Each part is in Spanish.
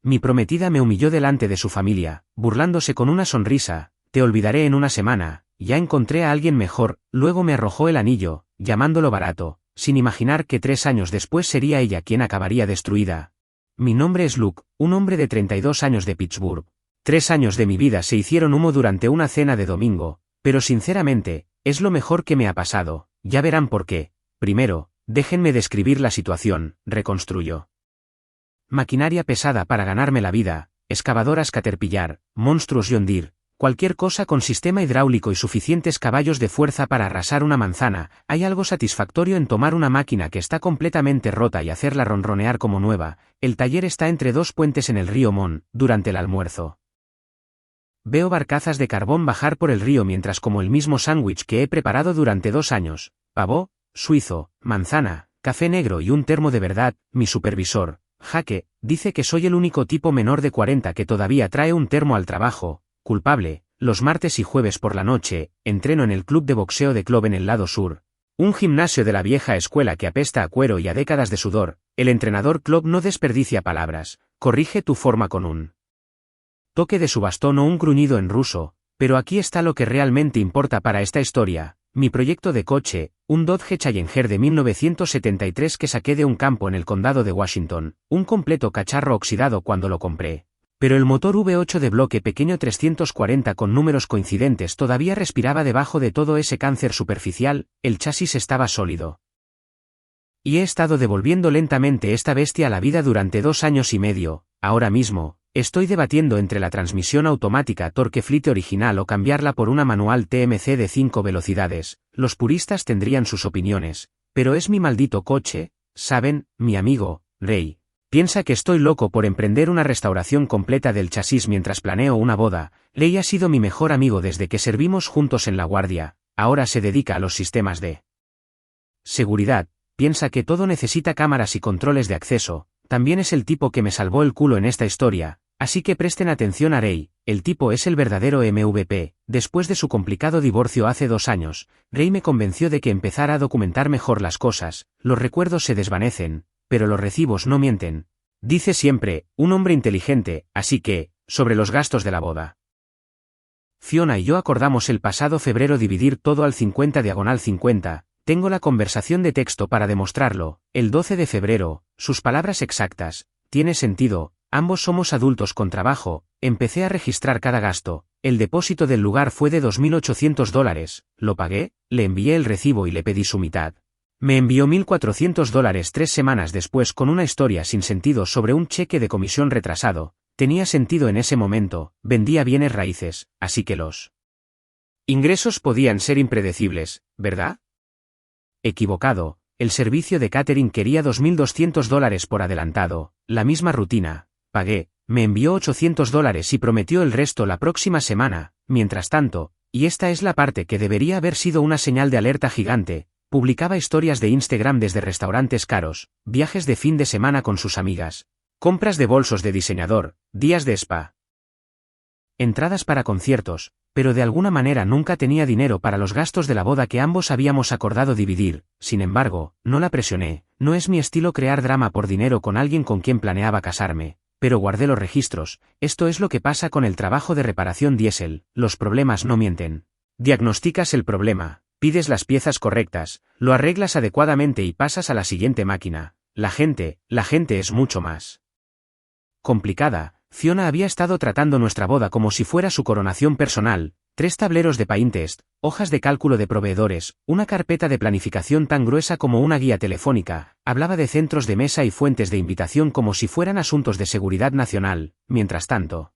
Mi prometida me humilló delante de su familia, burlándose con una sonrisa: te olvidaré en una semana, ya encontré a alguien mejor. Luego me arrojó el anillo, llamándolo barato, sin imaginar que 3 años después sería ella quien acabaría destruida. Mi nombre es Luke, un hombre de 32 años de Pittsburgh. 3 años de mi vida se hicieron humo durante una cena de domingo, pero sinceramente, es lo mejor que me ha pasado. Ya verán por qué. Primero, déjenme describir la situación, reconstruyó. Maquinaria pesada para ganarme la vida, excavadoras Caterpillar, monstruos John Deere, cualquier cosa con sistema hidráulico y suficientes caballos de fuerza para arrasar una manzana. Hay algo satisfactorio en tomar una máquina que está completamente rota y hacerla ronronear como nueva. El taller está entre 2 puentes en el río Mon. Durante el almuerzo veo barcazas de carbón bajar por el río mientras como el mismo sándwich que he preparado durante 2 años, pavó suizo, manzana, café negro y un termo de verdad. Mi supervisor, Jake, dice que soy el único tipo menor de 40 que todavía trae un termo al trabajo. Culpable. Los martes y jueves por la noche, entreno en el club de boxeo de Club en el lado sur. Un gimnasio de la vieja escuela que apesta a cuero y a décadas de sudor. El entrenador Club no desperdicia palabras. Corrige tu forma con un toque de su bastón o un gruñido en ruso. Pero aquí está lo que realmente importa para esta historia. Mi proyecto de coche, un Dodge Challenger de 1973 que saqué de un campo en el condado de Washington. Un completo cacharro oxidado cuando lo compré. Pero el motor V8 de bloque pequeño 340 con números coincidentes todavía respiraba debajo de todo ese cáncer superficial. El chasis estaba sólido. Y he estado devolviendo lentamente esta bestia a la vida durante 2 años y medio. Ahora mismo, estoy debatiendo entre la transmisión automática Torque Fleet original o cambiarla por una manual TMC de 5 velocidades. Los puristas tendrían sus opiniones, pero es mi maldito coche. Saben, mi amigo, Ray, piensa que estoy loco por emprender una restauración completa del chasis mientras planeo una boda. Ray ha sido mi mejor amigo desde que servimos juntos en la guardia. Ahora se dedica a los sistemas de seguridad. Piensa que todo necesita cámaras y controles de acceso. También es el tipo que me salvó el culo en esta historia. Así que presten atención a Ray. El tipo es el verdadero MVP. Después de su complicado divorcio hace 2 años, Ray me convenció de que empezara a documentar mejor las cosas. Los recuerdos se desvanecen, pero los recibos no mienten. Dice siempre, un hombre inteligente. Así que, sobre los gastos de la boda. Fiona y yo acordamos el pasado febrero dividir todo al 50/50. Tengo la conversación de texto para demostrarlo. El 12 de febrero, sus palabras exactas. Tiene sentido. Ambos somos adultos con trabajo. Empecé a registrar cada gasto. El depósito del lugar fue de $2.800. Lo pagué, le envié el recibo y le pedí su mitad. Me envió $1.400 3 semanas después con una historia sin sentido sobre un cheque de comisión retrasado. Tenía sentido en ese momento, vendía bienes raíces, así que los ingresos podían ser impredecibles, ¿verdad? Equivocado. El servicio de catering quería $2.200 por adelantado. La misma rutina. Pagué. Me envió $800 y prometió el resto la próxima semana. Mientras tanto, y esta es la parte que debería haber sido una señal de alerta gigante, publicaba historias de Instagram desde restaurantes caros, viajes de fin de semana con sus amigas, compras de bolsos de diseñador, días de spa, entradas para conciertos, pero de alguna manera nunca tenía dinero para los gastos de la boda que ambos habíamos acordado dividir. Sin embargo, no la presioné. No es mi estilo crear drama por dinero con alguien con quien planeaba casarme, pero guardé los registros. Esto es lo que pasa con el trabajo de reparación diésel. Los problemas no mienten. Diagnosticas el problema, pides las piezas correctas, lo arreglas adecuadamente y pasas a la siguiente máquina. La gente es mucho más complicada. Fiona había estado tratando nuestra boda como si fuera su coronación personal. 3 tableros de Pinterest, hojas de cálculo de proveedores, una carpeta de planificación tan gruesa como una guía telefónica. Hablaba de centros de mesa y fuentes de invitación como si fueran asuntos de seguridad nacional. Mientras tanto,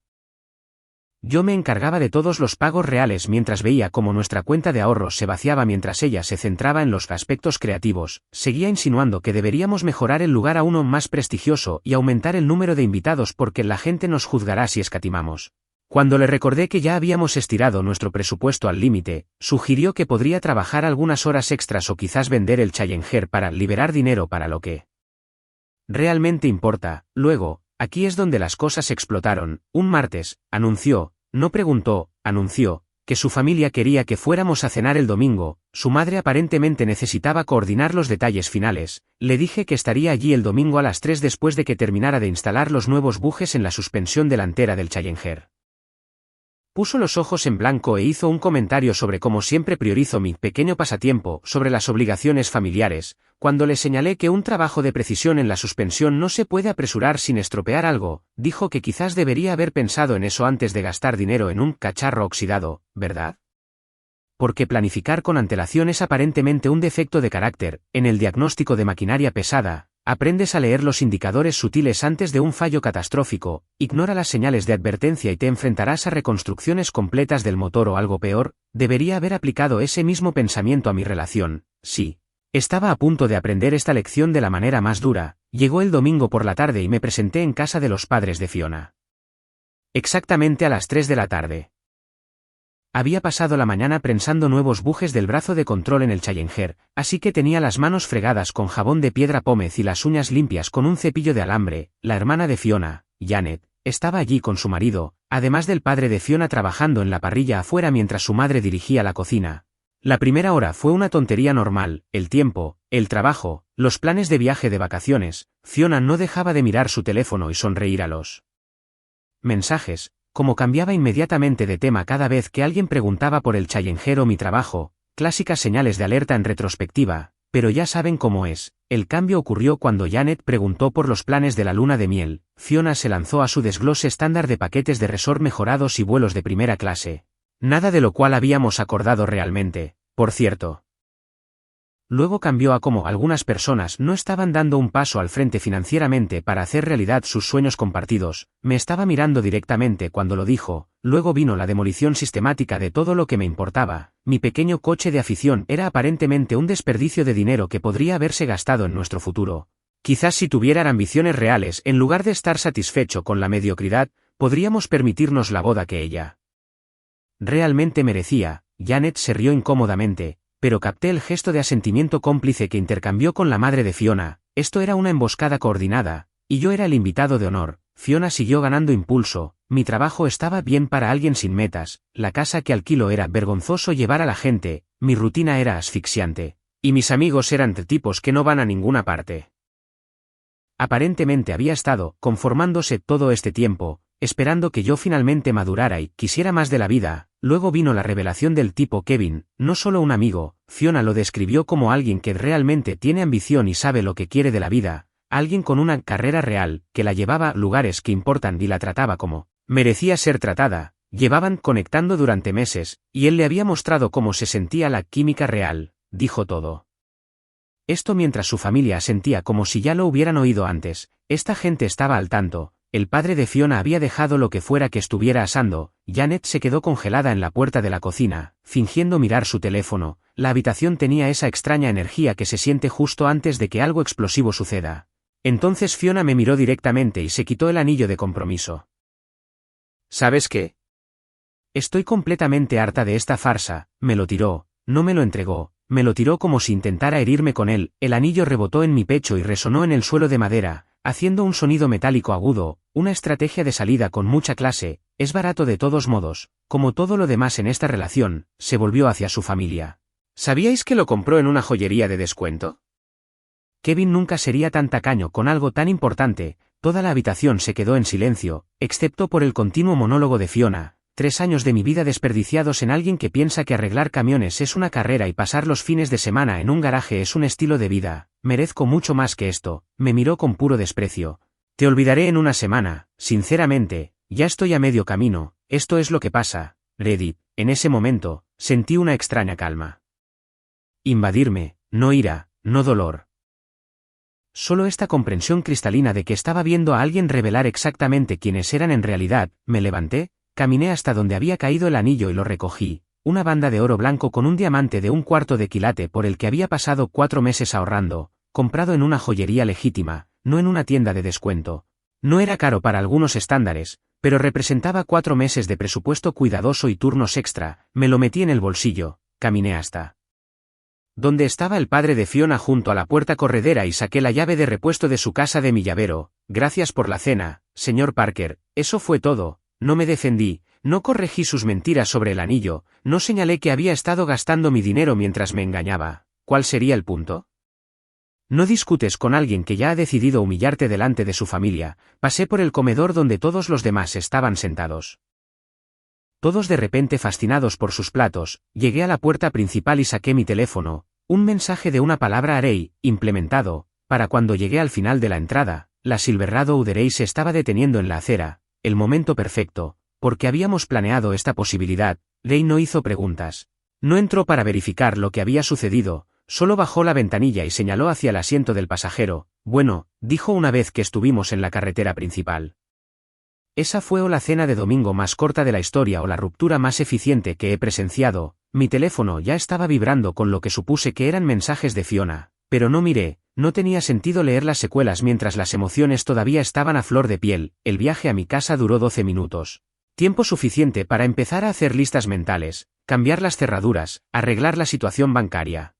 yo me encargaba de todos los pagos reales mientras veía cómo nuestra cuenta de ahorros se vaciaba mientras ella se centraba en los aspectos creativos. Seguía insinuando que deberíamos mejorar el lugar a uno más prestigioso y aumentar el número de invitados porque la gente nos juzgará si escatimamos. Cuando le recordé que ya habíamos estirado nuestro presupuesto al límite, sugirió que podría trabajar algunas horas extras o quizás vender el Challenger para liberar dinero para lo que realmente importa. Luego, aquí es donde las cosas explotaron. Un martes, anunció, no preguntó, anunció, que su familia quería que fuéramos a cenar el domingo, su madre aparentemente necesitaba coordinar los detalles finales. Le dije que estaría allí el domingo a las 3 después de que terminara de instalar los nuevos bujes en la suspensión delantera del Challenger. Puso los ojos en blanco e hizo un comentario sobre cómo siempre priorizo mi pequeño pasatiempo sobre las obligaciones familiares. Cuando le señalé que un trabajo de precisión en la suspensión no se puede apresurar sin estropear algo, dijo que quizás debería haber pensado en eso antes de gastar dinero en un cacharro oxidado, ¿verdad? Porque planificar con antelación es aparentemente un defecto de carácter. En el diagnóstico de maquinaria pesada, aprendes a leer los indicadores sutiles antes de un fallo catastrófico, ignora las señales de advertencia y te enfrentarás a reconstrucciones completas del motor o algo peor. Debería haber aplicado ese mismo pensamiento a mi relación, sí. Estaba a punto de aprender esta lección de la manera más dura. Llegó el domingo por la tarde y me presenté en casa de los padres de Fiona. Exactamente a las 3 de la tarde. Había pasado la mañana prensando nuevos bujes del brazo de control en el Challenger, así que tenía las manos fregadas con jabón de piedra pómez y las uñas limpias con un cepillo de alambre. La hermana de Fiona, Janet, estaba allí con su marido, además del padre de Fiona trabajando en la parrilla afuera mientras su madre dirigía la cocina. La primera hora fue una tontería normal, el tiempo, el trabajo, los planes de viaje de vacaciones. Fiona no dejaba de mirar su teléfono y sonreír a los mensajes. Como cambiaba inmediatamente de tema cada vez que alguien preguntaba por el Challenger o mi trabajo, clásicas señales de alerta en retrospectiva, pero ya saben cómo es. El cambio ocurrió cuando Janet preguntó por los planes de la luna de miel. Fiona se lanzó a su desglose estándar de paquetes de resort mejorados y vuelos de primera clase. Nada de lo cual habíamos acordado realmente, por cierto. Luego cambió a cómo algunas personas no estaban dando un paso al frente financieramente para hacer realidad sus sueños compartidos. Me estaba mirando directamente cuando lo dijo. Luego vino la demolición sistemática de todo lo que me importaba. Mi pequeño coche de afición era aparentemente un desperdicio de dinero que podría haberse gastado en nuestro futuro. Quizás si tuvieran ambiciones reales, en lugar de estar satisfecho con la mediocridad, podríamos permitirnos la boda que ella realmente merecía. Janet se rió incómodamente, pero capté el gesto de asentimiento cómplice que intercambió con la madre de Fiona. Esto era una emboscada coordinada, y yo era el invitado de honor. Fiona siguió ganando impulso. Mi trabajo estaba bien para alguien sin metas, la casa que alquilo era vergonzoso llevar a la gente, mi rutina era asfixiante, y mis amigos eran tipos que no van a ninguna parte. Aparentemente había estado conformándose todo este tiempo, esperando que yo finalmente madurara y quisiera más de la vida. Luego vino la revelación del tipo Kevin, no solo un amigo. Fiona lo describió como alguien que realmente tiene ambición y sabe lo que quiere de la vida, alguien con una carrera real, que la llevaba a lugares que importan y la trataba como merecía ser tratada. Llevaban conectando durante meses, y él le había mostrado cómo se sentía la química real, dijo todo. Esto mientras su familia sentía como si ya lo hubieran oído antes. Esta gente estaba al tanto. El padre de Fiona había dejado lo que fuera que estuviera asando. Janet se quedó congelada en la puerta de la cocina, fingiendo mirar su teléfono. La habitación tenía esa extraña energía que se siente justo antes de que algo explosivo suceda. Entonces Fiona me miró directamente y se quitó el anillo de compromiso. ¿Sabes qué? Estoy completamente harta de esta farsa. Me lo tiró, no me lo entregó, me lo tiró como si intentara herirme con él. El anillo rebotó en mi pecho y resonó en el suelo de madera, haciendo un sonido metálico agudo. Una estrategia de salida con mucha clase. Es barato de todos modos. Como todo lo demás en esta relación, se volvió hacia su familia. ¿Sabíais que lo compró en una joyería de descuento? Kevin nunca sería tan tacaño con algo tan importante. Toda la habitación se quedó en silencio, excepto por el continuo monólogo de Fiona. 3 años de mi vida desperdiciados en alguien que piensa que arreglar camiones es una carrera y pasar los fines de semana en un garaje es un estilo de vida. Merezco mucho más que esto. Me miró con puro desprecio. Te olvidaré en una semana, sinceramente, ya estoy a medio camino. Esto es lo que pasa, Reddit. En ese momento, sentí una extraña calma. Invadirme, no ira, no dolor. Solo esta comprensión cristalina de que estaba viendo a alguien revelar exactamente quiénes eran en realidad. Me levanté, caminé hasta donde había caído el anillo y lo recogí. Una banda de oro blanco con un diamante de 1/4 de quilate por el que había pasado 4 meses ahorrando, comprado en una joyería legítima, no en una tienda de descuento. No era caro para algunos estándares, pero representaba 4 meses de presupuesto cuidadoso y turnos extra. Me lo metí en el bolsillo, caminé hasta donde estaba el padre de Fiona junto a la puerta corredera y saqué la llave de repuesto de su casa de mi llavero. Gracias por la cena, señor Parker. Eso fue todo. No me defendí, no corregí sus mentiras sobre el anillo, no señalé que había estado gastando mi dinero mientras me engañaba. ¿Cuál sería el punto? No discutes con alguien que ya ha decidido humillarte delante de su familia. Pasé por el comedor donde todos los demás estaban sentados. Todos de repente fascinados por sus platos, llegué a la puerta principal y saqué mi teléfono, un mensaje de una palabra array, implementado, para cuando llegué al final de la entrada, la Silverado Array se estaba deteniendo en la acera, el momento perfecto, porque habíamos planeado esta posibilidad. Ray no hizo preguntas. No entró para verificar lo que había sucedido, solo bajó la ventanilla y señaló hacia el asiento del pasajero. Bueno, dijo una vez que estuvimos en la carretera principal. Esa fue o la cena de domingo más corta de la historia o la ruptura más eficiente que he presenciado. Mi teléfono ya estaba vibrando con lo que supuse que eran mensajes de Fiona, pero no miré, no tenía sentido leer las secuelas mientras las emociones todavía estaban a flor de piel. El viaje a mi casa duró 12 minutos. Tiempo suficiente para empezar a hacer listas mentales, cambiar las cerraduras, arreglar la situación bancaria,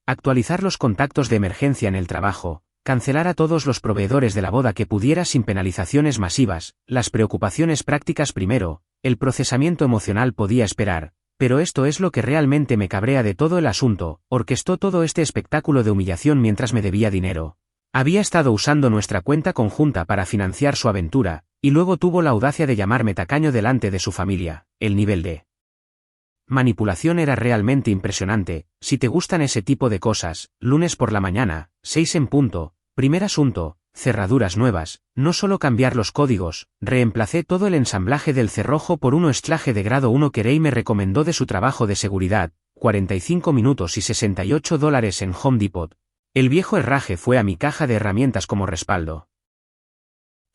actualizar los contactos de emergencia en el trabajo, cancelar a todos los proveedores de la boda que pudiera sin penalizaciones masivas, las preocupaciones prácticas primero. El procesamiento emocional podía esperar, pero esto es lo que realmente me cabrea de todo el asunto. Orquestó todo este espectáculo de humillación mientras me debía dinero. Había estado usando nuestra cuenta conjunta para financiar su aventura, y luego tuvo la audacia de llamarme tacaño delante de su familia. El nivel de manipulación era realmente impresionante. Si te gustan ese tipo de cosas, lunes por la mañana, 6 en punto. Primer asunto, cerraduras nuevas, no solo cambiar los códigos, reemplacé todo el ensamblaje del cerrojo por uno esclaje de grado 1 que Ray me recomendó de su trabajo de seguridad, 45 minutos y $68 en Home Depot. El viejo herraje fue a mi caja de herramientas como respaldo.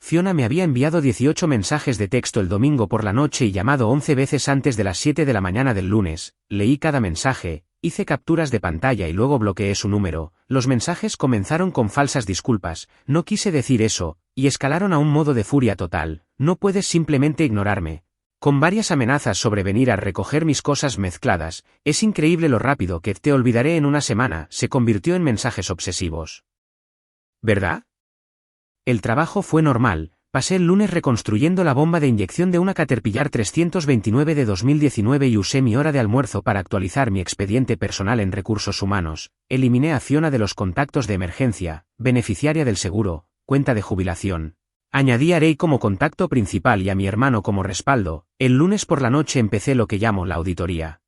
Fiona me había enviado 18 mensajes de texto el domingo por la noche y llamado 11 veces antes de las 7 de la mañana del lunes. Leí cada mensaje, hice capturas de pantalla y luego bloqueé su número. Los mensajes comenzaron con falsas disculpas, no quise decir eso, y escalaron a un modo de furia total. No puedes simplemente ignorarme. Con varias amenazas sobre venir a recoger mis cosas mezcladas. Es increíble lo rápido que te olvidaré en una semana. Se convirtió en mensajes obsesivos. ¿Verdad? El trabajo fue normal. Pasé el lunes reconstruyendo la bomba de inyección de una Caterpillar 329 de 2019 y usé mi hora de almuerzo para actualizar mi expediente personal en recursos humanos. Eliminé a Fiona de los contactos de emergencia, beneficiaria del seguro, cuenta de jubilación. Añadí a Ray como contacto principal y a mi hermano como respaldo. El lunes por la noche empecé lo que llamo la auditoría.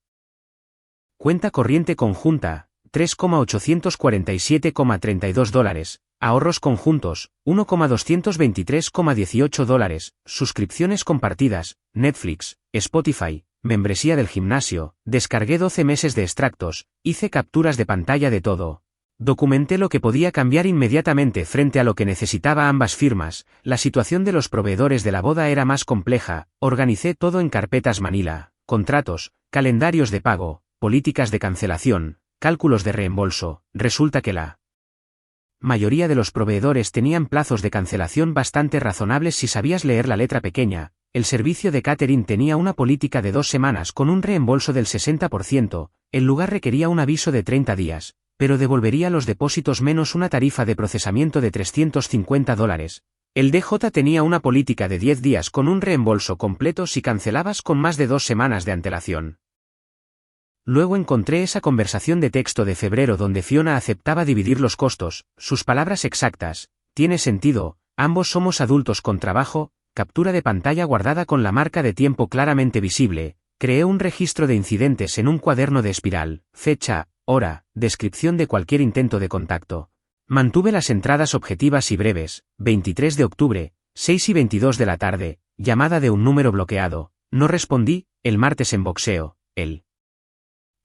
Cuenta corriente conjunta, $3,847,32. Ahorros conjuntos, $1,223,18. Suscripciones compartidas, Netflix, Spotify, membresía del gimnasio. Descargué 12 meses de extractos, hice capturas de pantalla de todo. Documenté lo que podía cambiar inmediatamente frente a lo que necesitaba ambas firmas. La situación de los proveedores de la boda era más compleja. Organicé todo en carpetas Manila, contratos, calendarios de pago, políticas de cancelación, cálculos de reembolso. Resulta que la mayoría de los proveedores tenían plazos de cancelación bastante razonables si sabías leer la letra pequeña. El servicio de catering tenía una política de 2 semanas con un reembolso del 60%, el lugar requería un aviso de 30 días, pero devolvería los depósitos menos una tarifa de procesamiento de $350. El DJ tenía una política de 10 días con un reembolso completo si cancelabas con más de 2 semanas de antelación. Luego encontré esa conversación de texto de febrero donde Fiona aceptaba dividir los costos. Sus palabras exactas: tiene sentido, ambos somos adultos con trabajo. Captura de pantalla guardada con la marca de tiempo claramente visible. Creé un registro de incidentes en un cuaderno de espiral, fecha, hora, descripción de cualquier intento de contacto. Mantuve las entradas objetivas y breves. 23 de octubre, 6:22 de la tarde, llamada de un número bloqueado. No respondí. El martes en boxeo, el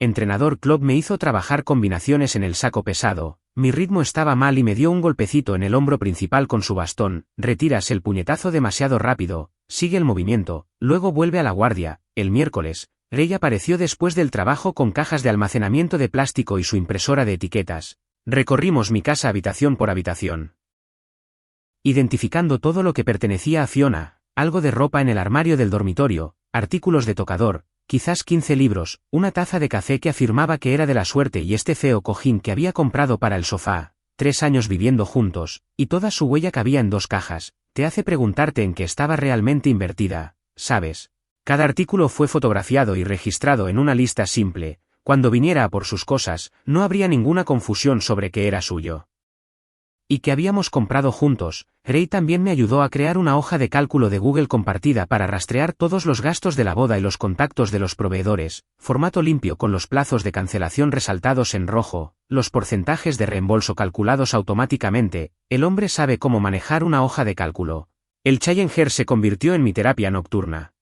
entrenador club me hizo trabajar combinaciones en el saco pesado. Mi ritmo estaba mal y me dio un golpecito en el hombro principal con su bastón. Retiras el puñetazo demasiado rápido, sigue el movimiento, luego vuelve a la guardia. El miércoles, Ray apareció después del trabajo con cajas de almacenamiento de plástico y su impresora de etiquetas. Recorrimos mi casa habitación por habitación, identificando todo lo que pertenecía a Fiona: algo de ropa en el armario del dormitorio, artículos de tocador, quizás 15 libros, una taza de café que afirmaba que era de la suerte y este feo cojín que había comprado para el sofá. 3 años viviendo juntos, y toda su huella cabía en 2 cajas. Te hace preguntarte en qué estaba realmente invertida. ¿sabes? Cada artículo fue fotografiado y registrado en una lista simple. Cuando viniera a por sus cosas, no habría ninguna confusión sobre qué era suyo. Y que habíamos comprado juntos. Ray también me ayudó a crear una hoja de cálculo de Google compartida para rastrear todos los gastos de la boda y los contactos de los proveedores, formato limpio con los plazos de cancelación resaltados en rojo, los porcentajes de reembolso calculados automáticamente. El hombre sabe cómo manejar una hoja de cálculo. El Challenger se convirtió en mi terapia nocturna.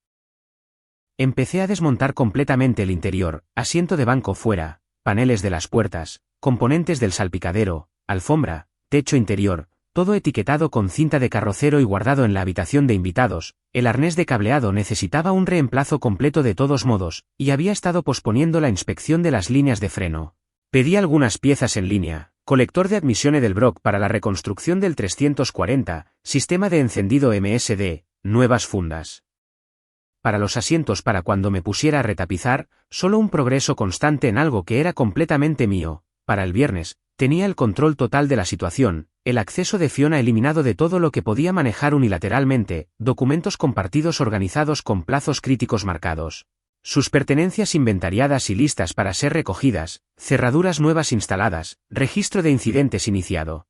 Empecé a desmontar completamente el interior, asiento de banco fuera, paneles de las puertas, componentes del salpicadero, alfombra, techo interior, todo etiquetado con cinta de carrocero y guardado en la habitación de invitados. El arnés de cableado necesitaba un reemplazo completo de todos modos, y había estado posponiendo la inspección de las líneas de freno. Pedí algunas piezas en línea, colector de admisión Edelbrock para la reconstrucción del 340, sistema de encendido MSD, nuevas fundas. Para los asientos para cuando me pusiera a retapizar, solo un progreso constante en algo que era completamente mío. Para el viernes, tenía el control total de la situación, el acceso de Fiona eliminado de todo lo que podía manejar unilateralmente, documentos compartidos organizados con plazos críticos marcados. Sus pertenencias inventariadas y listas para ser recogidas, cerraduras nuevas instaladas, registro de incidentes iniciado.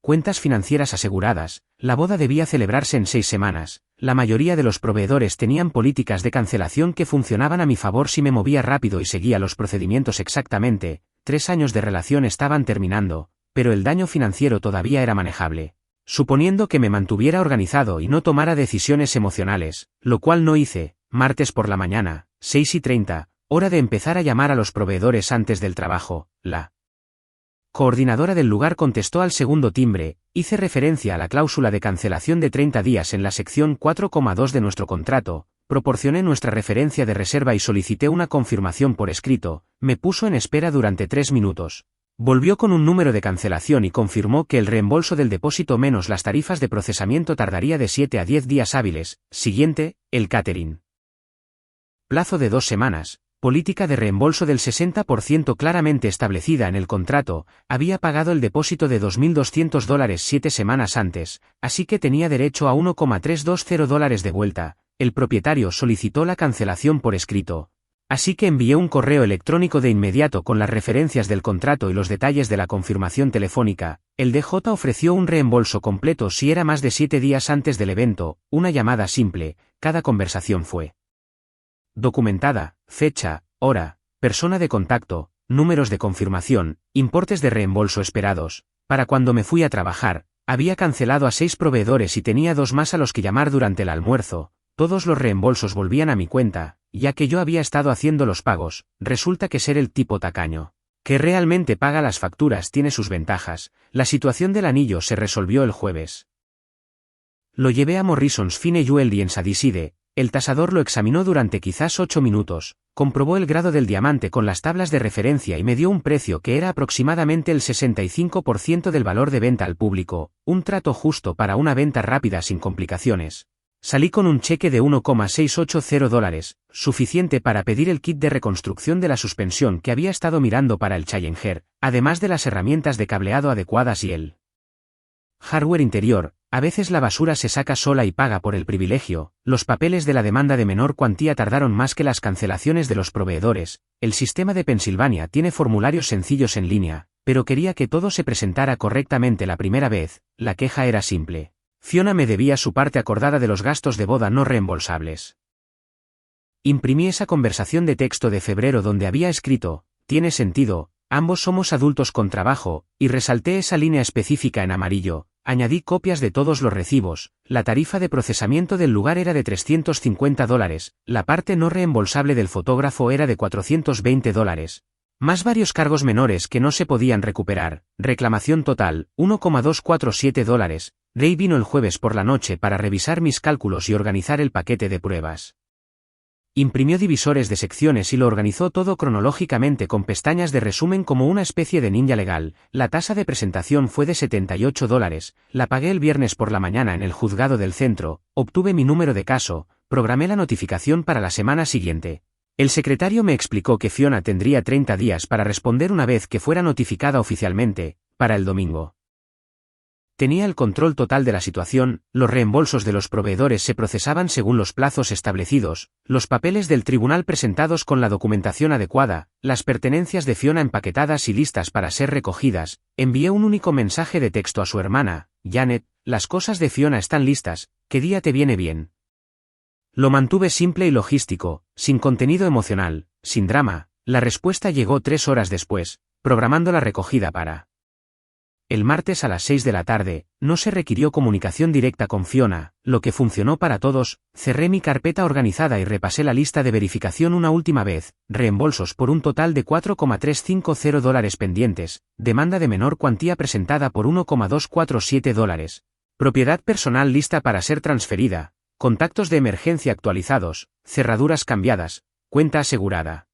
Cuentas financieras aseguradas. La boda debía celebrarse en 6 semanas. La mayoría de los proveedores tenían políticas de cancelación que funcionaban a mi favor si me movía rápido y seguía los procedimientos exactamente. 3 años de relación estaban terminando, pero el daño financiero todavía era manejable. Suponiendo que me mantuviera organizado y no tomara decisiones emocionales, lo cual no hice. Martes por la mañana, 6:30, hora de empezar a llamar a los proveedores antes del trabajo. La coordinadora del lugar contestó al segundo timbre. Hice referencia a la cláusula de cancelación de 30 días en la sección 4,2 de nuestro contrato, proporcioné nuestra referencia de reserva y solicité una confirmación por escrito. Me puso en espera durante 3 minutos. Volvió con un número de cancelación y confirmó que el reembolso del depósito menos las tarifas de procesamiento tardaría de 7 a 10 días hábiles. Siguiente, el catering. Plazo de 2 semanas. Política de reembolso del 60% claramente establecida en el contrato. Había pagado el depósito de $2.200 7 semanas antes, así que tenía derecho a $1,320 de vuelta. El propietario solicitó la cancelación por escrito. Así que envié un correo electrónico de inmediato con las referencias del contrato y los detalles de la confirmación telefónica. El DJ ofreció un reembolso completo si era más de 7 días antes del evento, una llamada simple. Cada conversación fue documentada, fecha, hora, persona de contacto, números de confirmación, importes de reembolso esperados. Para cuando me fui a trabajar, había cancelado a 6 proveedores y tenía 2 más a los que llamar durante el almuerzo. Todos los reembolsos volvían a mi cuenta, ya que yo había estado haciendo los pagos. Resulta que ser el tipo tacaño que realmente paga las facturas tiene sus ventajas. La situación del anillo se resolvió el jueves. Lo llevé a Morrison's Fine Jewelry en Sadiside. El tasador lo examinó durante quizás 8 minutos, comprobó el grado del diamante con las tablas de referencia y me dio un precio que era aproximadamente el 65% del valor de venta al público, un trato justo para una venta rápida sin complicaciones. Salí con un cheque de $1,680, suficiente para pedir el kit de reconstrucción de la suspensión que había estado mirando para el Challenger, además de las herramientas de cableado adecuadas y el hardware interior. A veces la basura se saca sola y paga por el privilegio. Los papeles de la demanda de menor cuantía tardaron más que las cancelaciones de los proveedores. El sistema de Pensilvania tiene formularios sencillos en línea, pero quería que todo se presentara correctamente la primera vez. La queja era simple. Fiona me debía su parte acordada de los gastos de boda no reembolsables. Imprimí esa conversación de texto de febrero donde había escrito, tiene sentido, ambos somos adultos con trabajo, y resalté esa línea específica en amarillo. Añadí copias de todos los recibos. La tarifa de procesamiento del lugar era de $350, la parte no reembolsable del fotógrafo era de $420. Más varios cargos menores que no se podían recuperar. Reclamación total, $1,247. Ray vino el jueves por la noche para revisar mis cálculos y organizar el paquete de pruebas. Imprimió divisores de secciones y lo organizó todo cronológicamente con pestañas de resumen como una especie de ninja legal. La tasa de presentación fue de $78, la pagué el viernes por la mañana en el juzgado del centro, obtuve mi número de caso, programé la notificación para la semana siguiente. El secretario me explicó que Fiona tendría 30 días para responder una vez que fuera notificada oficialmente, para el domingo. Tenía el control total de la situación, los reembolsos de los proveedores se procesaban según los plazos establecidos, los papeles del tribunal presentados con la documentación adecuada, las pertenencias de Fiona empaquetadas y listas para ser recogidas. Envié un único mensaje de texto a su hermana, Janet: las cosas de Fiona están listas, ¿qué día te viene bien? Lo mantuve simple y logístico, sin contenido emocional, sin drama. La respuesta llegó 3 horas después, programando la recogida para el martes a las 6 de la tarde. No se requirió comunicación directa con Fiona, lo que funcionó para todos. Cerré mi carpeta organizada y repasé la lista de verificación una última vez. Reembolsos por un total de $4,350 pendientes, demanda de menor cuantía presentada por $1,247. Propiedad personal lista para ser transferida, contactos de emergencia actualizados, cerraduras cambiadas, cuenta asegurada.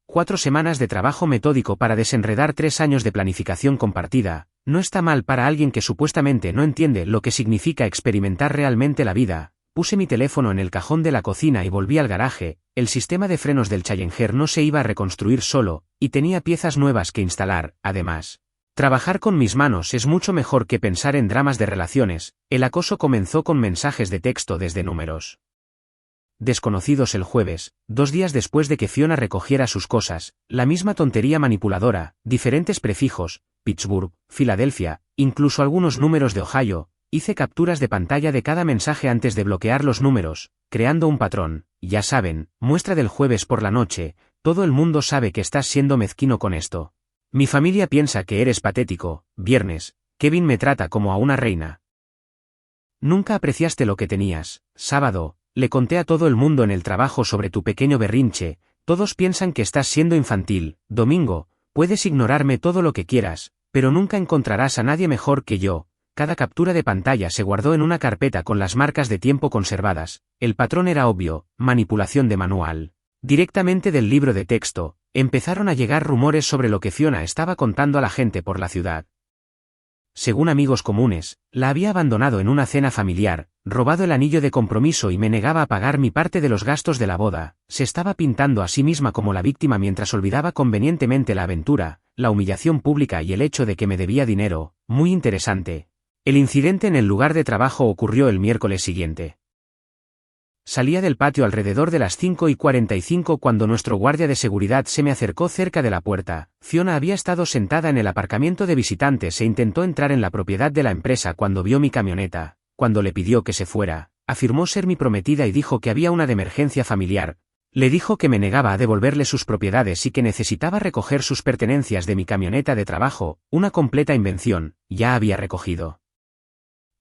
4 semanas de trabajo metódico para desenredar 3 años de planificación compartida. No está mal para alguien que supuestamente no entiende lo que significa experimentar realmente la vida. Puse mi teléfono en el cajón de la cocina y volví al garaje. El sistema de frenos del Challenger no se iba a reconstruir solo, y tenía piezas nuevas que instalar. Además, trabajar con mis manos es mucho mejor que pensar en dramas de relaciones. El acoso comenzó con mensajes de texto desde números desconocidos el jueves, 2 días después de que Fiona recogiera sus cosas, la misma tontería manipuladora, diferentes prefijos, Pittsburgh, Filadelfia, incluso algunos números de Ohio. Hice capturas de pantalla de cada mensaje antes de bloquear los números, creando un patrón. Ya saben, muestra del jueves por la noche, todo el mundo sabe que estás siendo mezquino con esto. Mi familia piensa que eres patético. Viernes, Kevin me trata como a una reina. Nunca apreciaste lo que tenías. Sábado, le conté a todo el mundo en el trabajo sobre tu pequeño berrinche, todos piensan que estás siendo infantil. Domingo, puedes ignorarme todo lo que quieras, pero nunca encontrarás a nadie mejor que yo. Cada captura de pantalla se guardó en una carpeta con las marcas de tiempo conservadas. El patrón era obvio: manipulación de manual. Directamente del libro de texto, empezaron a llegar rumores sobre lo que Fiona estaba contando a la gente por la ciudad. Según amigos comunes, la había abandonado en una cena familiar, robado el anillo de compromiso y me negaba a pagar mi parte de los gastos de la boda. Se estaba pintando a sí misma como la víctima mientras olvidaba convenientemente la aventura, la humillación pública y el hecho de que me debía dinero. Muy interesante. El incidente en el lugar de trabajo ocurrió el miércoles siguiente. Salía del patio alrededor de las 5:45 cuando nuestro guardia de seguridad se me acercó cerca de la puerta. Fiona había estado sentada en el aparcamiento de visitantes e intentó entrar en la propiedad de la empresa cuando vio mi camioneta. Cuando le pidió que se fuera, afirmó ser mi prometida y dijo que había una emergencia familiar. Le dijo que me negaba a devolverle sus propiedades y que necesitaba recoger sus pertenencias de mi camioneta de trabajo, una completa invención. Ya había recogido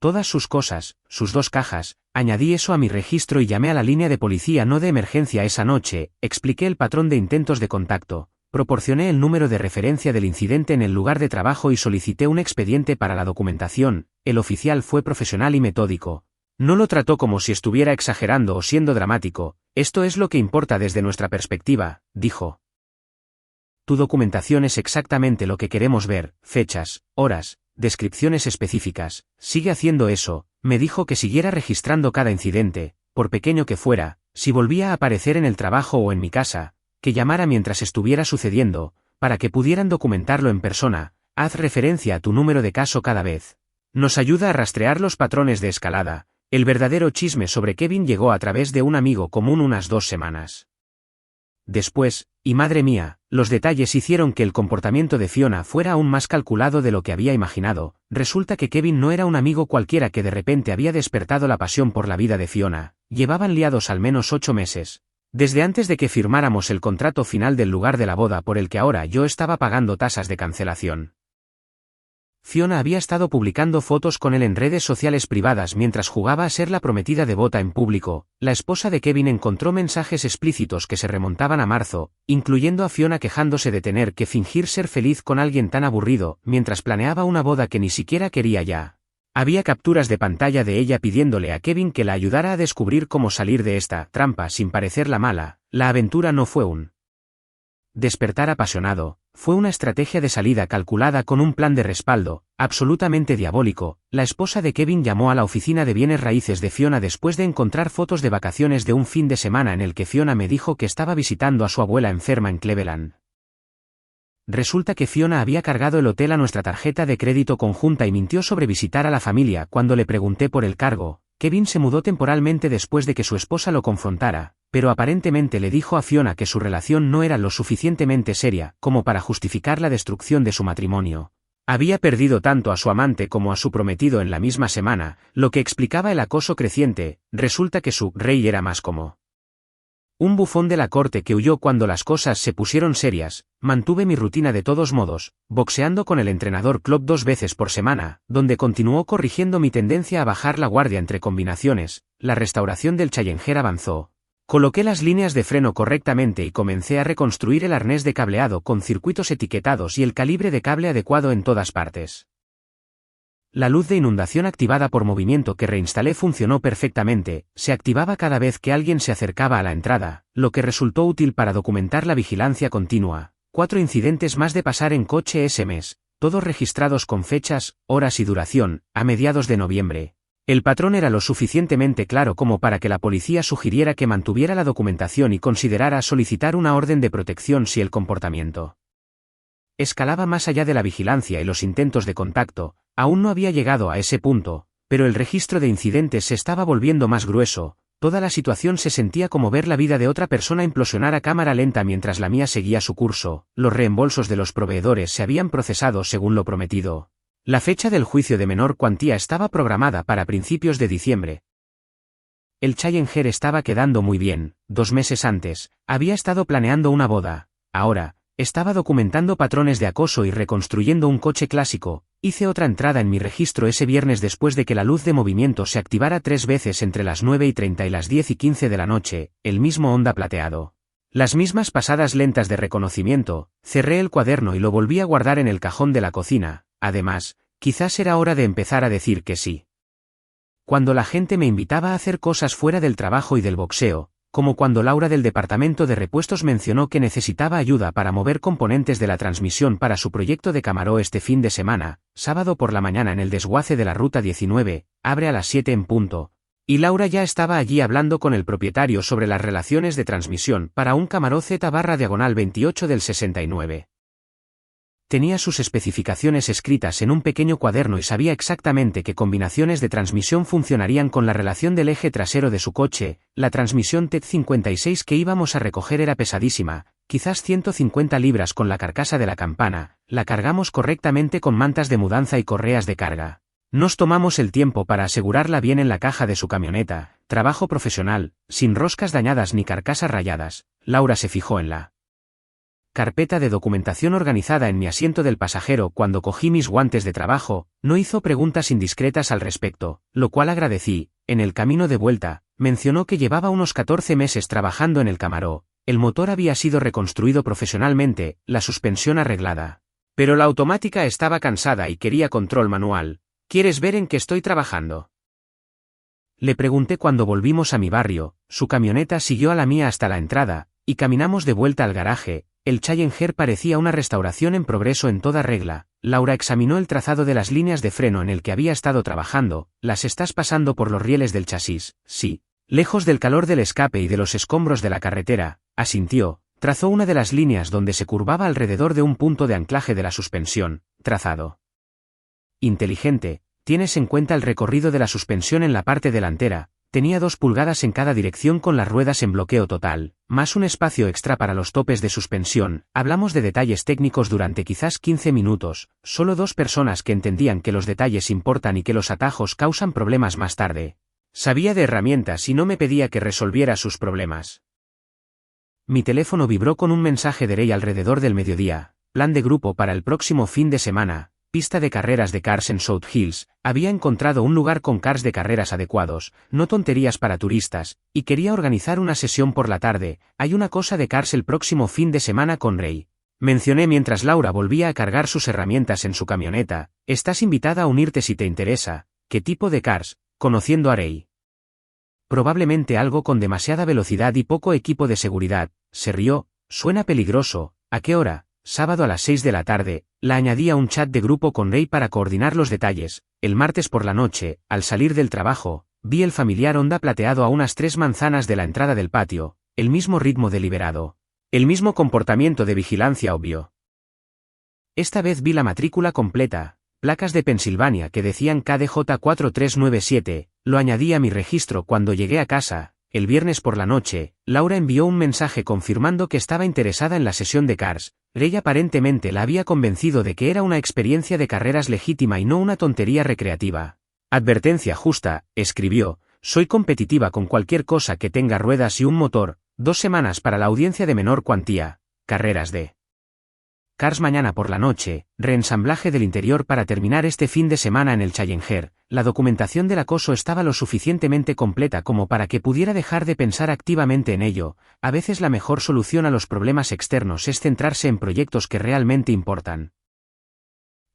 todas sus cosas, sus 2 cajas. Añadí eso a mi registro y llamé a la línea de policía no de emergencia esa noche. Expliqué el patrón de intentos de contacto, proporcioné el número de referencia del incidente en el lugar de trabajo y solicité un expediente para la documentación. El oficial fue profesional y metódico. No lo trató como si estuviera exagerando o siendo dramático. Esto es lo que importa desde nuestra perspectiva, dijo. Tu documentación es exactamente lo que queremos ver: fechas, horas, descripciones específicas. Sigue haciendo eso. Me dijo que siguiera registrando cada incidente, por pequeño que fuera. Si volvía a aparecer en el trabajo o en mi casa, que llamara mientras estuviera sucediendo, para que pudieran documentarlo en persona. Haz referencia a tu número de caso cada vez. Nos ayuda a rastrear los patrones de escalada. El verdadero chisme sobre Kevin llegó a través de un amigo común unas 2 semanas después, y madre mía, los detalles hicieron que el comportamiento de Fiona fuera aún más calculado de lo que había imaginado. Resulta que Kevin no era un amigo cualquiera que de repente había despertado la pasión por la vida de Fiona. Llevaban liados al menos 8 meses. Desde antes de que firmáramos el contrato final del lugar de la boda por el que ahora yo estaba pagando tasas de cancelación. Fiona había estado publicando fotos con él en redes sociales privadas mientras jugaba a ser la prometida devota en público. La esposa de Kevin encontró mensajes explícitos que se remontaban a marzo, incluyendo a Fiona quejándose de tener que fingir ser feliz con alguien tan aburrido, mientras planeaba una boda que ni siquiera quería ya. Había capturas de pantalla de ella pidiéndole a Kevin que la ayudara a descubrir cómo salir de esta trampa sin parecer la mala. La aventura no fue un despertar apasionado, fue una estrategia de salida calculada con un plan de respaldo, absolutamente diabólico. La esposa de Kevin llamó a la oficina de bienes raíces de Fiona después de encontrar fotos de vacaciones de un fin de semana en el que Fiona me dijo que estaba visitando a su abuela enferma en Cleveland. Resulta que Fiona había cargado el hotel a nuestra tarjeta de crédito conjunta y mintió sobre visitar a la familia cuando le pregunté por el cargo. Kevin se mudó temporalmente después de que su esposa lo confrontara, pero aparentemente le dijo a Fiona que su relación no era lo suficientemente seria como para justificar la destrucción de su matrimonio. Había perdido tanto a su amante como a su prometido en la misma semana, lo que explicaba el acoso creciente. Resulta que su rey era más como un bufón de la corte que huyó cuando las cosas se pusieron serias. Mantuve mi rutina de todos modos, boxeando con el entrenador Klopp 2 veces por semana, donde continuó corrigiendo mi tendencia a bajar la guardia entre combinaciones. La restauración del Challenger avanzó. Coloqué las líneas de freno correctamente y comencé a reconstruir el arnés de cableado con circuitos etiquetados y el calibre de cable adecuado en todas partes. La luz de inundación activada por movimiento que reinstalé funcionó perfectamente, se activaba cada vez que alguien se acercaba a la entrada, lo que resultó útil para documentar la vigilancia continua. 4 incidentes más de pasar en coche ese mes, todos registrados con fechas, horas y duración, a mediados de noviembre. El patrón era lo suficientemente claro como para que la policía sugiriera que mantuviera la documentación y considerara solicitar una orden de protección si el comportamiento escalaba más allá de la vigilancia y los intentos de contacto. Aún no había llegado a ese punto, pero el registro de incidentes se estaba volviendo más grueso. Toda la situación se sentía como ver la vida de otra persona implosionar a cámara lenta mientras la mía seguía su curso. Los reembolsos de los proveedores se habían procesado según lo prometido. La fecha del juicio de menor cuantía estaba programada para principios de diciembre. El Challenger estaba quedando muy bien. 2 meses antes, había estado planeando una boda. Ahora, estaba documentando patrones de acoso y reconstruyendo un coche clásico. Hice otra entrada en mi registro ese viernes después de que la luz de movimiento se activara 3 veces entre las 9:30 y las 10:15 de la noche, el mismo Honda plateado. Las mismas pasadas lentas de reconocimiento. Cerré el cuaderno y lo volví a guardar en el cajón de la cocina. Además, quizás era hora de empezar a decir que sí. Cuando la gente me invitaba a hacer cosas fuera del trabajo y del boxeo, como cuando Laura del departamento de repuestos mencionó que necesitaba ayuda para mover componentes de la transmisión para su proyecto de Camaró este fin de semana, sábado por la mañana en el desguace de la Ruta 19, abre a las 7 en punto, y Laura ya estaba allí hablando con el propietario sobre las relaciones de transmisión para un Camaró Z/28 del 69. Tenía sus especificaciones escritas en un pequeño cuaderno y sabía exactamente qué combinaciones de transmisión funcionarían con la relación del eje trasero de su coche. La transmisión TED56 que íbamos a recoger era pesadísima, quizás 150 libras con la carcasa de la campana. La cargamos correctamente con mantas de mudanza y correas de carga. Nos tomamos el tiempo para asegurarla bien en la caja de su camioneta. Trabajo profesional, sin roscas dañadas ni carcasas rayadas. Laura se fijó en la carpeta de documentación organizada en mi asiento del pasajero cuando cogí mis guantes de trabajo. No hizo preguntas indiscretas al respecto, lo cual agradecí. En el camino de vuelta, mencionó que llevaba unos 14 meses trabajando en el Camaró. El motor había sido reconstruido profesionalmente, la suspensión arreglada. Pero la automática estaba cansada y quería control manual. ¿Quieres ver en qué estoy trabajando?, le pregunté cuando volvimos a mi barrio. Su camioneta siguió a la mía hasta la entrada, y caminamos de vuelta al garaje. El Challenger parecía una restauración en progreso en toda regla. Laura examinó el trazado de las líneas de freno en el que había estado trabajando. ¿Las estás pasando por los rieles del chasis? Sí. Lejos del calor del escape y de los escombros de la carretera, asintió. Trazó una de las líneas donde se curvaba alrededor de un punto de anclaje de la suspensión. Trazado inteligente. Tienes en cuenta el recorrido de la suspensión en la parte delantera. Tenía 2 pulgadas en cada dirección con las ruedas en bloqueo total, más un espacio extra para los topes de suspensión. Hablamos de detalles técnicos durante quizás 15 minutos, solo 2 personas que entendían que los detalles importan y que los atajos causan problemas más tarde. Sabía de herramientas y no me pedía que resolviera sus problemas. Mi teléfono vibró con un mensaje de Rey alrededor del mediodía. Plan de grupo para el próximo fin de semana. Pista de carreras de cars en South Hills. Había encontrado un lugar con cars de carreras adecuados, no tonterías para turistas, y quería organizar una sesión por la tarde. Hay una cosa de cars el próximo fin de semana con Rey. Mencioné mientras Laura volvía a cargar sus herramientas en su camioneta. Estás invitada a unirte si te interesa. ¿Qué tipo de cars? Conociendo a Rey. Probablemente algo con demasiada velocidad y poco equipo de seguridad. Se rió. Suena peligroso. ¿A qué hora? Sábado a las 6 de la tarde, la añadí a un chat de grupo con Rey para coordinar los detalles. El martes por la noche, al salir del trabajo, vi el familiar Honda plateado a unas 3 manzanas de la entrada del patio, el mismo ritmo deliberado, el mismo comportamiento de vigilancia obvio. Esta vez vi la matrícula completa, placas de Pensilvania que decían KDJ 4397, lo añadí a mi registro cuando llegué a casa. El viernes por la noche, Laura envió un mensaje confirmando que estaba interesada en la sesión de Cars. Ray aparentemente la había convencido de que era una experiencia de carreras legítima y no una tontería recreativa. Advertencia justa, escribió, soy competitiva con cualquier cosa que tenga ruedas y un motor, 2 semanas para la audiencia de menor cuantía, carreras de Cars mañana por la noche, reensamblaje del interior para terminar este fin de semana en el Challenger. La documentación del acoso estaba lo suficientemente completa como para que pudiera dejar de pensar activamente en ello. A veces la mejor solución a los problemas externos es centrarse en proyectos que realmente importan.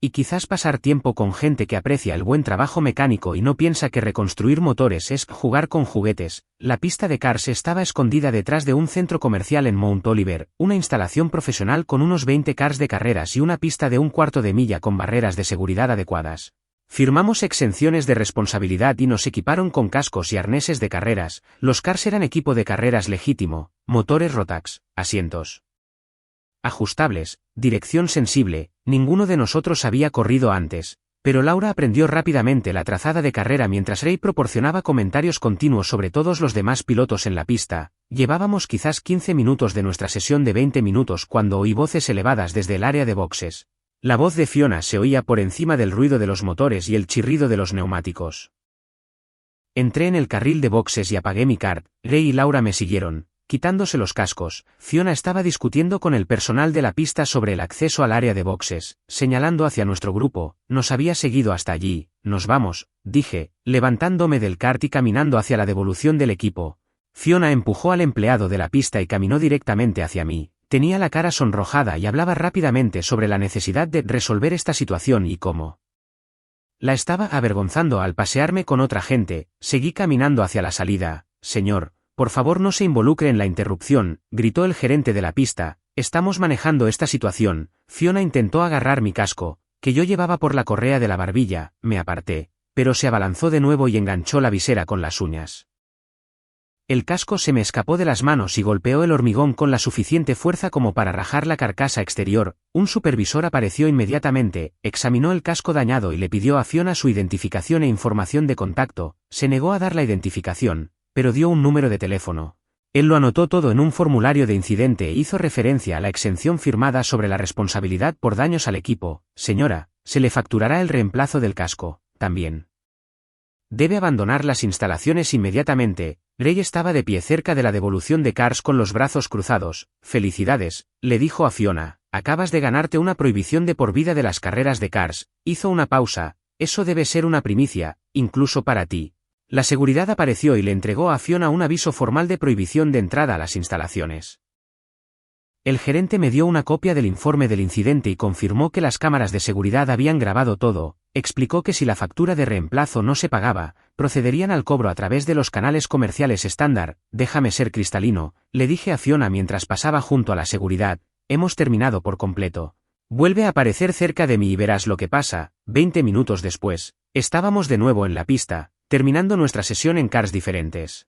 Y quizás pasar tiempo con gente que aprecia el buen trabajo mecánico y no piensa que reconstruir motores es jugar con juguetes. La pista de Cars estaba escondida detrás de un centro comercial en Mount Oliver, una instalación profesional con unos 20 cars de carreras y una pista de 1/4 de milla con barreras de seguridad adecuadas. Firmamos exenciones de responsabilidad y nos equiparon con cascos y arneses de carreras. Los cars eran equipo de carreras legítimo, motores Rotax, asientos ajustables, dirección sensible. Ninguno de nosotros había corrido antes, pero Laura aprendió rápidamente la trazada de carrera mientras Ray proporcionaba comentarios continuos sobre todos los demás pilotos en la pista. Llevábamos quizás 15 minutos de nuestra sesión de 20 minutos cuando oí voces elevadas desde el área de boxes. La voz de Fiona se oía por encima del ruido de los motores y el chirrido de los neumáticos. Entré en el carril de boxes y apagué mi kart. Ray y Laura me siguieron. Quitándose los cascos, Fiona estaba discutiendo con el personal de la pista sobre el acceso al área de boxes, señalando hacia nuestro grupo. Nos había seguido hasta allí. Nos vamos, dije, levantándome del kart y caminando hacia la devolución del equipo. Fiona empujó al empleado de la pista y caminó directamente hacia mí. Tenía la cara sonrojada y hablaba rápidamente sobre la necesidad de resolver esta situación y cómo la estaba avergonzando al pasearme con otra gente. Seguí caminando hacia la salida. Señor, por favor no se involucre en la interrupción, gritó el gerente de la pista. Estamos manejando esta situación. Fiona intentó agarrar mi casco, que yo llevaba por la correa de la barbilla. Me aparté, pero se abalanzó de nuevo y enganchó la visera con las uñas. El casco se me escapó de las manos y golpeó el hormigón con la suficiente fuerza como para rajar la carcasa exterior. Un supervisor apareció inmediatamente, examinó el casco dañado y le pidió a Fiona su identificación e información de contacto. Se negó a dar la identificación, pero dio un número de teléfono. Él lo anotó todo en un formulario de incidente e hizo referencia a la exención firmada sobre la responsabilidad por daños al equipo. Señora, se le facturará el reemplazo del casco, también. Debe abandonar las instalaciones inmediatamente. Ray estaba de pie cerca de la devolución de Cars con los brazos cruzados. Felicidades, le dijo a Fiona, acabas de ganarte una prohibición de por vida de las carreras de Cars. Hizo una pausa. Eso debe ser una primicia, incluso para ti. La seguridad apareció y le entregó a Fiona un aviso formal de prohibición de entrada a las instalaciones. El gerente me dio una copia del informe del incidente y confirmó que las cámaras de seguridad habían grabado todo. Explicó que si la factura de reemplazo no se pagaba, procederían al cobro a través de los canales comerciales estándar. Déjame ser cristalino, le dije a Fiona mientras pasaba junto a la seguridad. Hemos terminado por completo. Vuelve a aparecer cerca de mí y verás lo que pasa. 20 minutos después, estábamos de nuevo en la pista, terminando nuestra sesión en cars diferentes.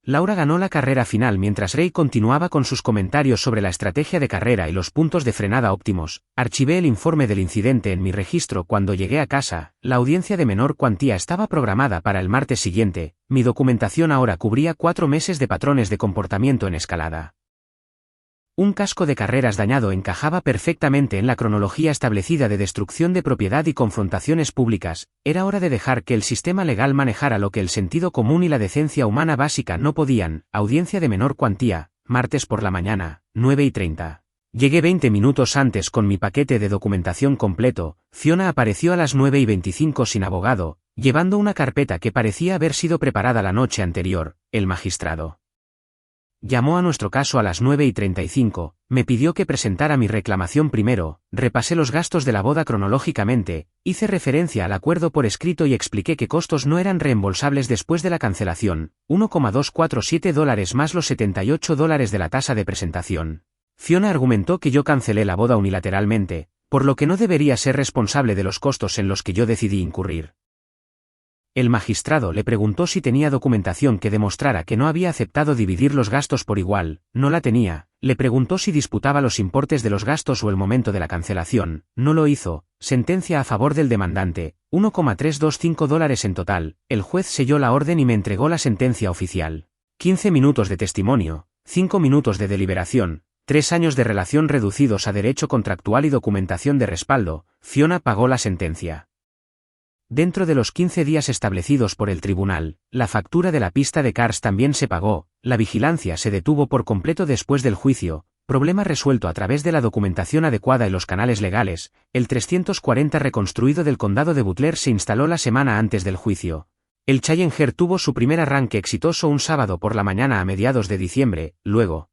Laura ganó la carrera final mientras Ray continuaba con sus comentarios sobre la estrategia de carrera y los puntos de frenada óptimos. Archivé el informe del incidente en mi registro cuando llegué a casa. La audiencia de menor cuantía estaba programada para el martes siguiente. Mi documentación ahora cubría 4 meses de patrones de comportamiento en escalada. Un casco de carreras dañado encajaba perfectamente en la cronología establecida de destrucción de propiedad y confrontaciones públicas. Era hora de dejar que el sistema legal manejara lo que el sentido común y la decencia humana básica no podían. Audiencia de menor cuantía, martes por la mañana, 9:30. Llegué 20 minutos antes con mi paquete de documentación completo. Fiona apareció a las 9:25 sin abogado, llevando una carpeta que parecía haber sido preparada la noche anterior. El magistrado llamó a nuestro caso a las 9:35, me pidió que presentara mi reclamación primero. Repasé los gastos de la boda cronológicamente, hice referencia al acuerdo por escrito y expliqué que costos no eran reembolsables después de la cancelación, $1,247 más los $78 de la tasa de presentación. Fiona argumentó que yo cancelé la boda unilateralmente, por lo que no debería ser responsable de los costos en los que yo decidí incurrir. El magistrado le preguntó si tenía documentación que demostrara que no había aceptado dividir los gastos por igual, no la tenía, le preguntó si disputaba los importes de los gastos o el momento de la cancelación, no lo hizo, sentencia a favor del demandante, $1,325 en total, el juez selló la orden y me entregó la sentencia oficial. 15 minutos de testimonio, 5 minutos de deliberación, 3 años de relación reducidos a derecho contractual y documentación de respaldo. Fiona pagó la sentencia. Dentro de los 15 días establecidos por el tribunal, la factura de la pista de Cars también se pagó, la vigilancia se detuvo por completo después del juicio, problema resuelto a través de la documentación adecuada y los canales legales, el 340 reconstruido del condado de Butler se instaló la semana antes del juicio. El Challenger tuvo su primer arranque exitoso un sábado por la mañana a mediados de diciembre, luego.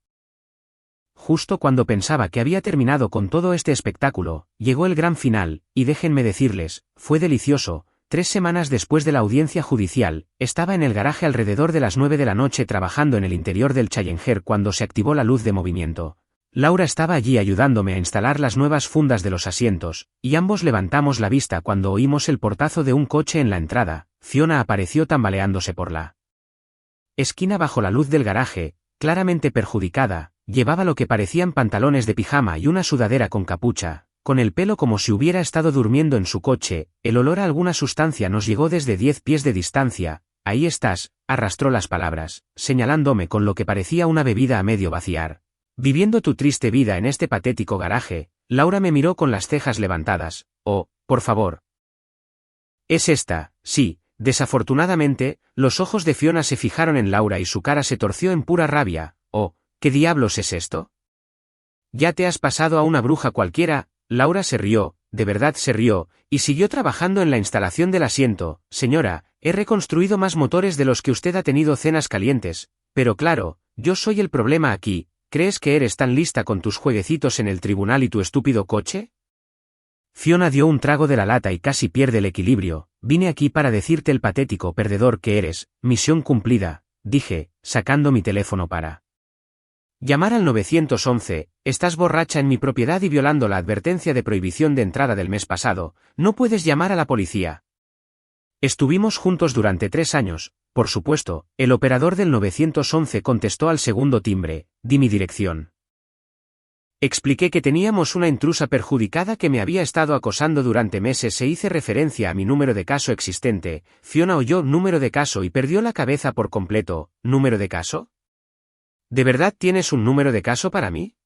Justo cuando pensaba que había terminado con todo este espectáculo, llegó el gran final, y déjenme decirles, fue delicioso. 3 semanas después de la audiencia judicial, estaba en el garaje alrededor de las 9 de la noche trabajando en el interior del Challenger cuando se activó la luz de movimiento. Laura estaba allí ayudándome a instalar las nuevas fundas de los asientos, y ambos levantamos la vista cuando oímos el portazo de un coche en la entrada. Fiona apareció tambaleándose por la esquina bajo la luz del garaje, claramente perjudicada, llevaba lo que parecían pantalones de pijama y una sudadera con capucha, con el pelo como si hubiera estado durmiendo en su coche, el olor a alguna sustancia nos llegó desde 10 pies de distancia. Ahí estás, arrastró las palabras, señalándome con lo que parecía una bebida a medio vaciar. Viviendo tu triste vida en este patético garaje. Laura me miró con las cejas levantadas. Oh, por favor. Es esta, sí. Desafortunadamente, los ojos de Fiona se fijaron en Laura y su cara se torció en pura rabia. Oh, ¿qué diablos es esto? Ya te has pasado a una bruja cualquiera. Laura se rió, de verdad se rió, y siguió trabajando en la instalación del asiento. Señora, he reconstruido más motores de los que usted ha tenido cenas calientes, pero claro, yo soy el problema aquí. ¿Crees que eres tan lista con tus jueguecitos en el tribunal y tu estúpido coche? Fiona dio un trago de la lata y casi pierde el equilibrio. Vine aquí para decirte el patético perdedor que eres. Misión cumplida, dije, sacando mi teléfono para llamar al 911, estás borracha en mi propiedad y violando la advertencia de prohibición de entrada del mes pasado, no puedes llamar a la policía. Estuvimos juntos durante 3 años, por supuesto, el operador del 911 contestó al segundo timbre, di mi dirección. Expliqué que teníamos una intrusa perjudicada que me había estado acosando durante meses e hice referencia a mi número de caso existente. Fiona oyó número de caso y perdió la cabeza por completo. ¿Número de caso? ¿De verdad tienes un número de caso para mí?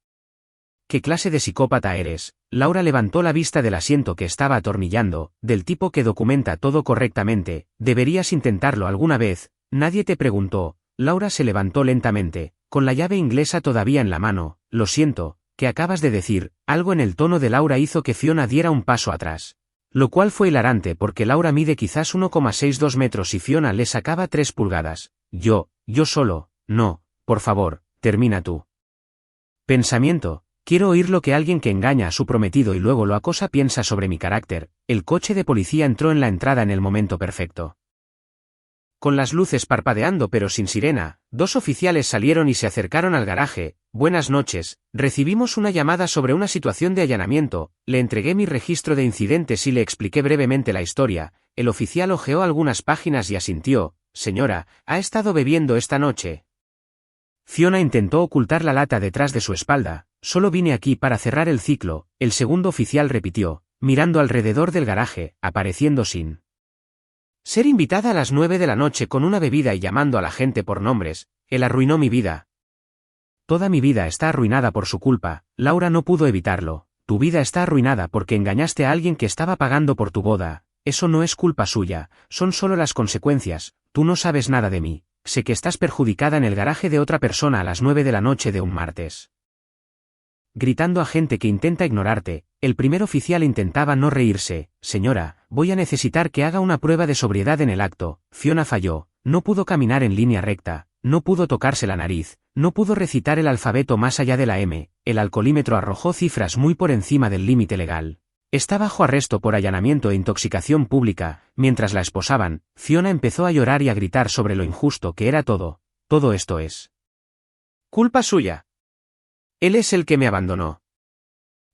¿Qué clase de psicópata eres? Laura levantó la vista del asiento que estaba atornillando, del tipo que documenta todo correctamente. Deberías intentarlo alguna vez. Nadie te preguntó. Laura se levantó lentamente, con la llave inglesa todavía en la mano. Lo siento, ¿qué acabas de decir? Algo en el tono de Laura hizo que Fiona diera un paso atrás. Lo cual fue hilarante porque Laura mide quizás 1,62 metros y Fiona le sacaba 3 pulgadas. Yo solo, no, por favor, termina tú. Pensamiento. Quiero oír lo que alguien que engaña a su prometido y luego lo acosa piensa sobre mi carácter. El coche de policía entró en la entrada en el momento perfecto. Con las luces parpadeando pero sin sirena, 2 oficiales salieron y se acercaron al garaje. Buenas noches, recibimos una llamada sobre una situación de allanamiento. Le entregué mi registro de incidentes y le expliqué brevemente la historia. El oficial hojeó algunas páginas y asintió. Señora, ¿ha estado bebiendo esta noche? Fiona intentó ocultar la lata detrás de su espalda. Solo vine aquí para cerrar el ciclo, el segundo oficial repitió, mirando alrededor del garaje, apareciendo sin ser invitada a las 9 de la noche con una bebida y llamando a la gente por nombres. Él arruinó mi vida. Toda mi vida está arruinada por su culpa. Laura no pudo evitarlo. Tu vida está arruinada porque engañaste a alguien que estaba pagando por tu boda. Eso no es culpa suya, son solo las consecuencias. Tú no sabes nada de mí. Sé que estás perjudicada en el garaje de otra persona a las 9 de la noche de un martes. Gritando a gente que intenta ignorarte, el primer oficial intentaba no reírse. Señora, voy a necesitar que haga una prueba de sobriedad en el acto. Fiona falló, no pudo caminar en línea recta, no pudo tocarse la nariz, no pudo recitar el alfabeto más allá de la M, el alcoholímetro arrojó cifras muy por encima del límite legal. Está bajo arresto por allanamiento e intoxicación pública. Mientras la esposaban, Fiona empezó a llorar y a gritar sobre lo injusto que era todo. Todo esto es culpa suya. Él es el que me abandonó.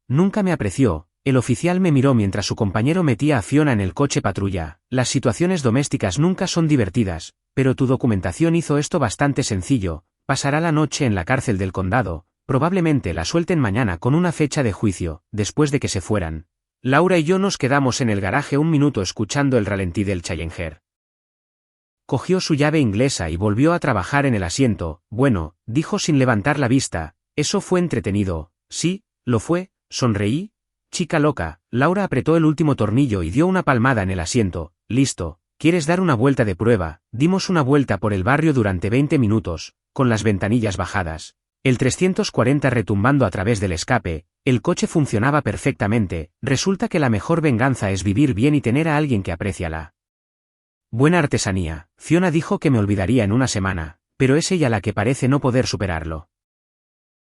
Nunca me apreció, El oficial me miró mientras su compañero metía a Fiona en el coche patrulla. Las situaciones domésticas nunca son divertidas, pero tu documentación hizo esto bastante sencillo. Pasará la noche en la cárcel del condado, probablemente la suelten mañana con una fecha de juicio, después de que se fueran. Laura y yo nos quedamos en el garaje un minuto escuchando el ralentí del Challenger. Cogió su llave inglesa y volvió a trabajar en el asiento. Bueno, dijo sin levantar la vista, eso fue entretenido. Sí, lo fue, sonreí. Chica loca, Laura apretó el último tornillo y dio una palmada en el asiento. Listo, ¿quieres dar una vuelta de prueba? Dimos una vuelta por el barrio durante 20 minutos, con las ventanillas bajadas. El 340 retumbando a través del escape, el coche funcionaba perfectamente. Resulta que la mejor venganza es vivir bien y tener a alguien que aprecia la buena artesanía. Fiona dijo que me olvidaría en una semana, pero es ella la que parece no poder superarlo.